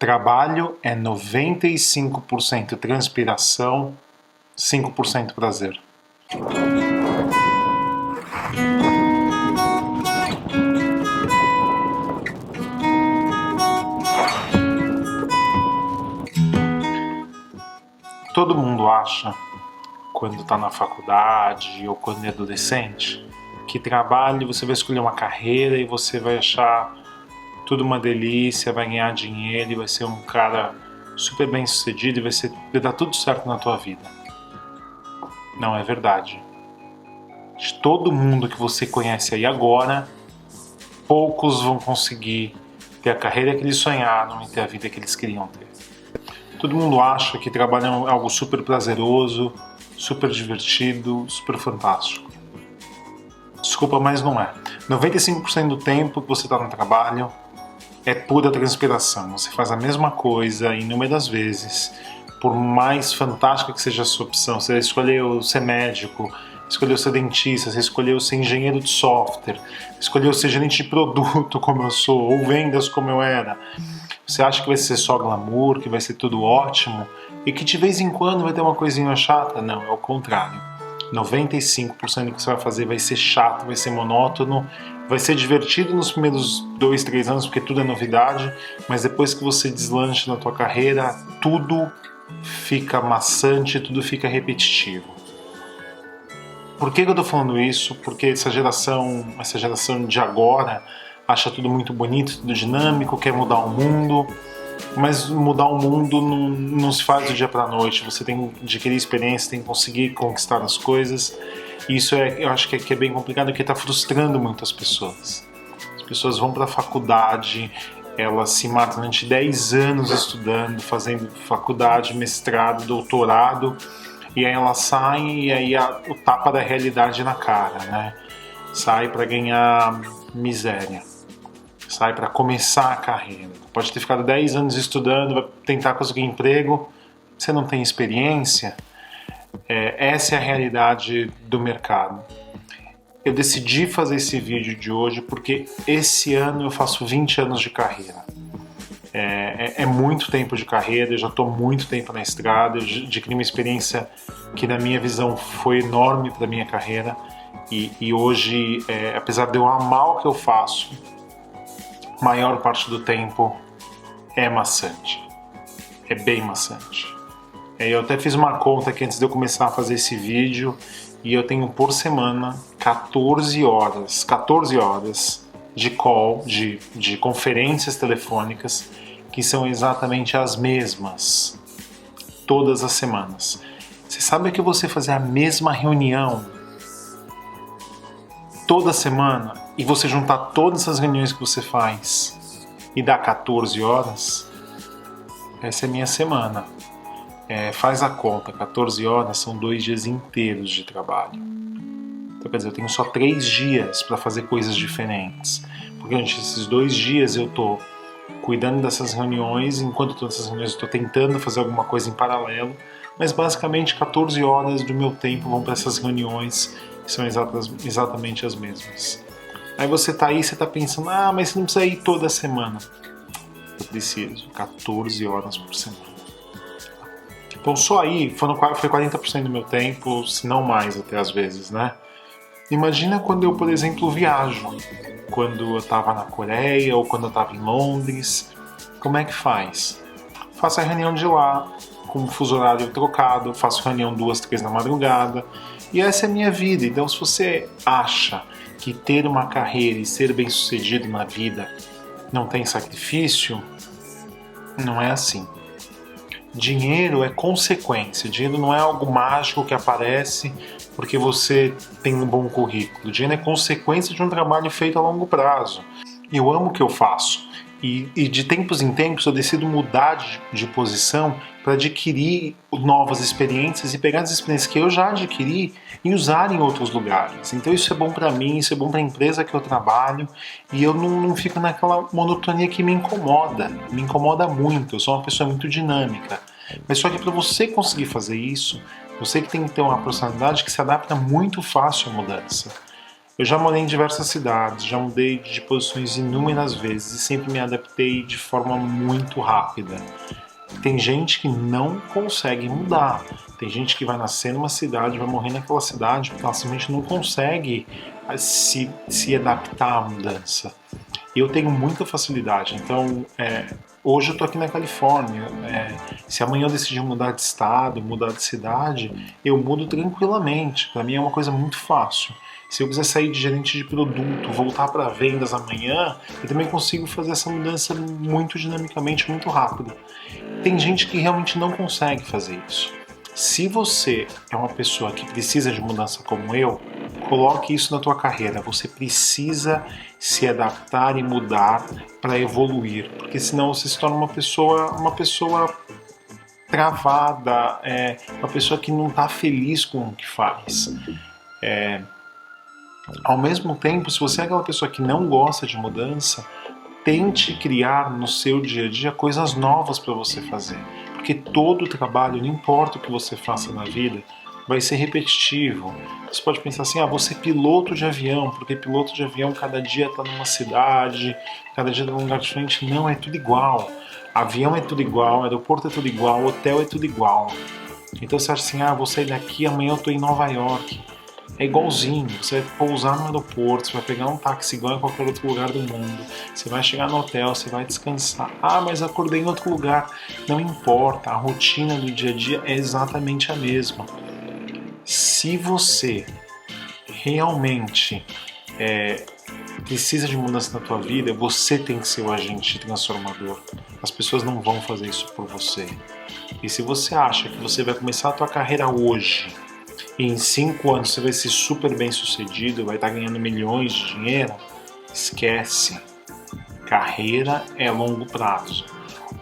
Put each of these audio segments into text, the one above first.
Trabalho é 95% transpiração, 5% prazer. Todo mundo acha, quando está na faculdade ou quando é adolescente, que trabalho você vai escolher uma carreira e você vai achar tudo uma delícia, vai ganhar dinheiro e vai ser um cara super bem sucedido e vai dar tudo certo na tua vida. Não é verdade. De todo mundo que você conhece aí agora, poucos vão conseguir ter a carreira que eles sonharam e ter a vida que eles queriam ter. Todo mundo acha que trabalho é algo super prazeroso, super divertido, super fantástico. Desculpa, mas não é. 95% do tempo que você está no trabalho é pura transpiração. Você faz a mesma coisa inúmeras vezes, por mais fantástica que seja a sua opção. Você escolheu ser médico, escolheu ser dentista, você escolheu ser engenheiro de software, escolheu ser gerente de produto como eu sou, ou vendas como eu era. Você acha que vai ser só glamour, que vai ser tudo ótimo e que de vez em quando vai ter uma coisinha chata? Não, é o contrário. 95% do que você vai fazer vai ser chato, vai ser monótono, vai ser divertido nos primeiros 2, 3 anos porque tudo é novidade, mas depois que você deslancha na tua carreira, tudo fica maçante, tudo fica repetitivo. Por que eu tô falando isso? Porque essa geração de agora acha tudo muito bonito, tudo dinâmico, quer mudar o mundo, mas mudar o mundo não se faz do dia para a noite. Você tem que adquirir experiência, tem que conseguir conquistar as coisas. E isso eu acho que é bem complicado, porque está frustrando muitas pessoas. As pessoas vão para a faculdade, elas se matam durante 10 anos estudando, fazendo faculdade, mestrado, doutorado, e aí elas saem e aí o tapa da realidade na cara, né? Sai para ganhar miséria. Sai para começar a carreira. Pode ter ficado 10 anos estudando, vai tentar conseguir emprego, você não tem experiência. Essa é a realidade do mercado. Eu decidi fazer esse vídeo de hoje porque esse ano eu faço 20 anos de carreira. É muito tempo de carreira, eu já estou muito tempo na estrada, eu adquiri uma experiência que na minha visão foi enorme para a minha carreira e hoje, apesar de eu amar o que eu faço, maior parte do tempo é maçante, é bem maçante. Eu até fiz uma conta aqui antes de eu começar a fazer esse vídeo e eu tenho por semana 14 horas de call, de conferências telefônicas que são exatamente as mesmas todas as semanas. Você sabe que você fazer a mesma reunião toda semana e você juntar todas as reuniões que você faz e dá 14 horas, essa é a minha semana. Faz a conta, 14 horas são 2 dias inteiros de trabalho. Então quer dizer, eu tenho só 3 dias para fazer coisas diferentes. Porque durante esses 2 dias eu estou cuidando dessas reuniões, enquanto todas essas reuniões eu estou tentando fazer alguma coisa em paralelo, mas basicamente 14 horas do meu tempo vão para essas reuniões que são exatamente as mesmas. Aí você está aí, você está pensando, mas você não precisa ir toda semana. Eu preciso, 14 horas por semana. Então só aí foi 40% do meu tempo, se não mais até às vezes, né? Imagina quando eu, por exemplo, viajo. Quando eu estava na Coreia ou quando eu estava em Londres. Como é que faz? Faço a reunião de lá, com o fuso horário trocado, faço reunião 2, 3 da madrugada. E essa é a minha vida. Então se você acha que ter uma carreira e ser bem sucedido na vida não tem sacrifício, não é assim. Dinheiro é consequência, dinheiro não é algo mágico que aparece porque você tem um bom currículo. Dinheiro é consequência de um trabalho feito a longo prazo. Eu amo o que eu faço e de tempos em tempos eu decido mudar de posição para adquirir novas experiências e pegar as experiências que eu já adquiri e usar em outros lugares. Então isso é bom para mim, isso é bom para a empresa que eu trabalho e eu não fico naquela monotonia que me incomoda muito. Eu sou uma pessoa muito dinâmica. Mas só que para você conseguir fazer isso, você que tem que ter uma personalidade que se adapta muito fácil à mudança. Eu já morei em diversas cidades, já mudei de posições inúmeras vezes e sempre me adaptei de forma muito rápida. Tem gente que não consegue mudar. Tem gente que vai nascer numa cidade, vai morrer naquela cidade, porque ela simplesmente não consegue se adaptar à mudança. Eu tenho muita facilidade, então hoje eu tô aqui na Califórnia. Se amanhã eu decidir mudar de estado, mudar de cidade, eu mudo tranquilamente. Para mim é uma coisa muito fácil. Se eu quiser sair de gerente de produto, voltar para vendas amanhã, eu também consigo fazer essa mudança muito dinamicamente, muito rápido. Tem gente que realmente não consegue fazer isso. Se você é uma pessoa que precisa de mudança como eu, coloque isso na tua carreira. Você precisa se adaptar e mudar para evoluir, porque senão você se torna uma pessoa travada, uma pessoa que não está feliz com o que faz. Ao mesmo tempo, se você é aquela pessoa que não gosta de mudança, tente criar no seu dia a dia coisas novas para você fazer. Porque todo trabalho, não importa o que você faça na vida, vai ser repetitivo. Você pode pensar assim, vou ser piloto de avião, porque piloto de avião cada dia está numa cidade, cada dia está num lugar diferente. Não, é tudo igual. Avião é tudo igual, aeroporto é tudo igual, hotel é tudo igual. Então você acha assim, vou sair daqui, amanhã eu estou em Nova York. É igualzinho, você vai pousar no aeroporto, você vai pegar um táxi igual em qualquer outro lugar do mundo, você vai chegar no hotel, você vai descansar. Mas acordei em outro lugar. Não importa, a rotina do dia a dia é exatamente a mesma. Se você realmente precisa de mudança na tua vida, você tem que ser o agente transformador. As pessoas não vão fazer isso por você. E se você acha que você vai começar a tua carreira hoje, e em 5 anos você vai ser super bem sucedido, vai estar ganhando milhões de dinheiro, esquece. Carreira é a longo prazo.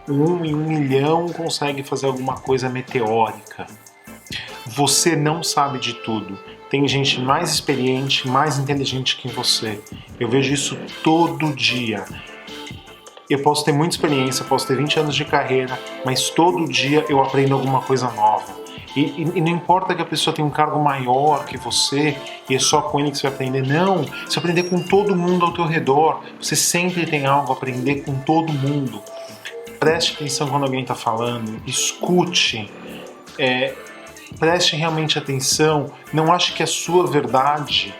1 em 1 milhão consegue fazer alguma coisa meteórica. Você não sabe de tudo. Tem gente mais experiente, mais inteligente que você. Eu vejo isso todo dia. Eu posso ter muita experiência, posso ter 20 anos de carreira, mas todo dia eu aprendo alguma coisa nova. E não importa que a pessoa tenha um cargo maior que você e é só com ele que você vai aprender. Não, você vai aprender com todo mundo ao teu redor. Você sempre tem algo a aprender com todo mundo. Preste atenção quando alguém está falando, escute, preste realmente atenção. Não ache que a sua verdade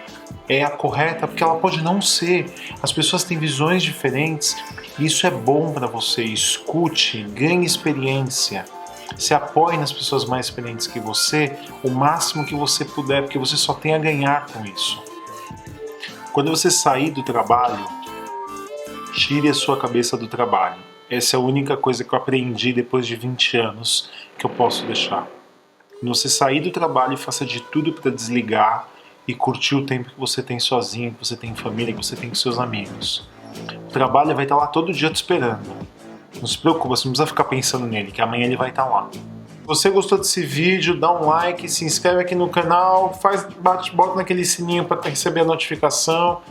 é a correta, porque ela pode não ser. As pessoas têm visões diferentes e isso é bom para você. Escute, ganhe experiência. Se apoie nas pessoas mais experientes que você, o máximo que você puder, porque você só tem a ganhar com isso. Quando você sair do trabalho, tire a sua cabeça do trabalho. Essa é a única coisa que eu aprendi depois de 20 anos que eu posso deixar. Quando você sair do trabalho, faça de tudo para desligar e curtir o tempo que você tem sozinho, que você tem família, que você tem com seus amigos. O trabalho vai estar lá todo dia te esperando. Não se preocupa, você não precisa ficar pensando nele, que amanhã ele vai estar lá. Se você gostou desse vídeo, dá um like, se inscreve aqui no canal, bota naquele sininho para receber a notificação.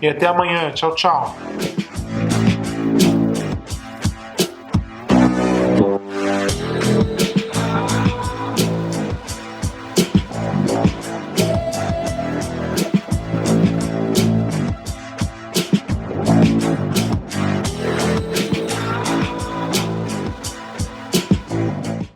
E até amanhã. Tchau, tchau.